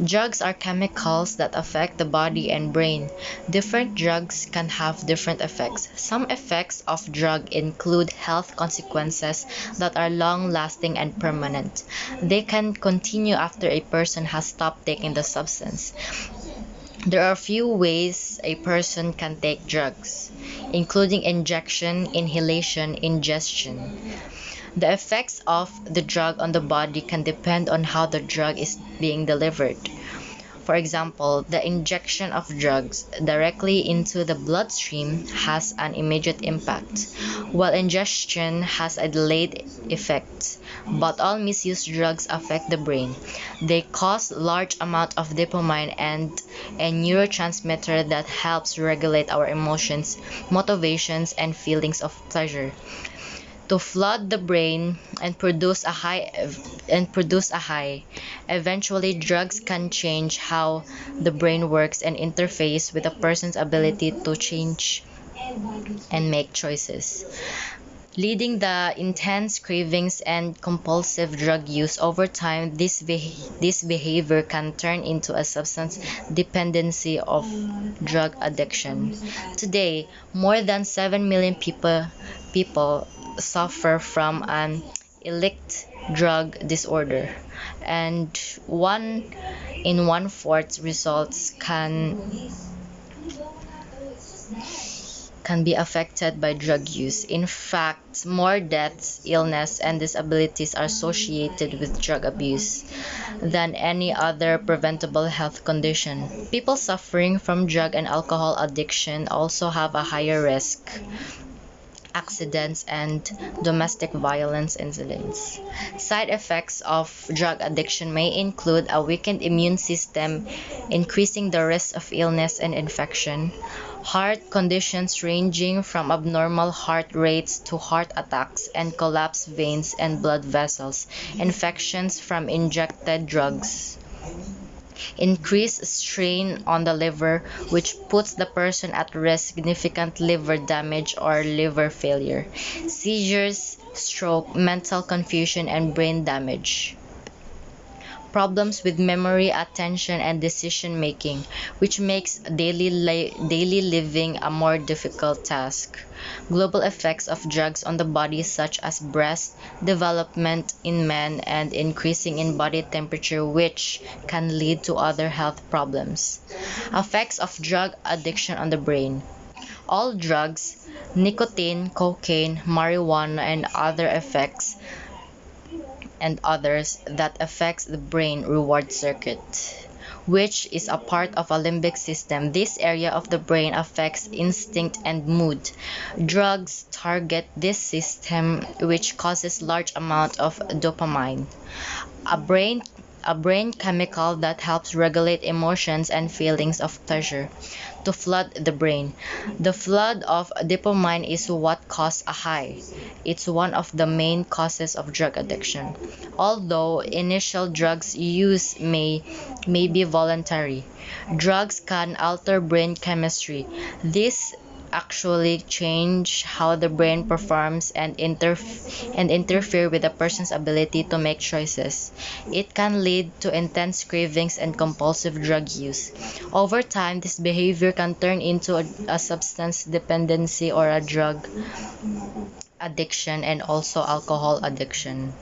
Drugs are chemicals that affect the body and brain. Different drugs can have different effects. Some effects of drug include health consequences that are long-lasting and permanent. They can continue after a person has stopped taking the substance. There are few ways a person can take drugs, including injection, inhalation, ingestion. The effects of the drug on the body can depend on how the drug is being delivered. For example, the injection of drugs directly into the bloodstream has an immediate impact, while ingestion has a delayed effect. But all misused drugs affect the brain. They cause large amount of dopamine and a neurotransmitter that helps regulate our emotions, motivations, and feelings of pleasure to flood the brain and produce a high. Eventually, drugs can change how the brain works and interface with a person's ability to change and make choices, leading the intense cravings and compulsive drug use. Over time, this behavior can turn into a substance dependency of drug addiction. Today, more than 7 million people suffer from an illicit drug disorder, and one in one-fourth results can be affected by drug use. In fact, more deaths, illness, and disabilities are associated with drug abuse than any other preventable health condition. People suffering from drug and alcohol addiction also have a higher risk accidents and domestic violence incidents. Side effects of drug addiction may include a weakened immune system, increasing the risk of illness and infection, heart conditions ranging from abnormal heart rates to heart attacks and collapsed veins and blood vessels, infections from injected drugs, increased strain on the liver, which puts the person at risk significant liver damage or liver failure, seizures, stroke, mental confusion, and brain damage. Problems with memory, attention, and decision making, which makes daily living a more difficult task. Global effects of drugs on the body, such as breast development in men and increasing in body temperature, which can lead to other health problems. Effects of drug addiction on the brain. All drugs, nicotine, cocaine, marijuana, and others that affects the brain reward circuit, which is a part of a limbic system. This area of the brain affects instinct and mood. Drugs target this system, which causes large amount of dopamine, a brain a brain chemical that helps regulate emotions and feelings of pleasure, to flood the brain. The flood of dopamine is what causes a high. It's one of the main causes of drug addiction. Although initial drugs use may be voluntary, drugs can alter brain chemistry. This actually change how the brain performs and interfere with a person's ability to make choices. It can lead to intense cravings and compulsive drug use. Over time, this behavior can turn into a substance dependency or a drug addiction and also alcohol addiction.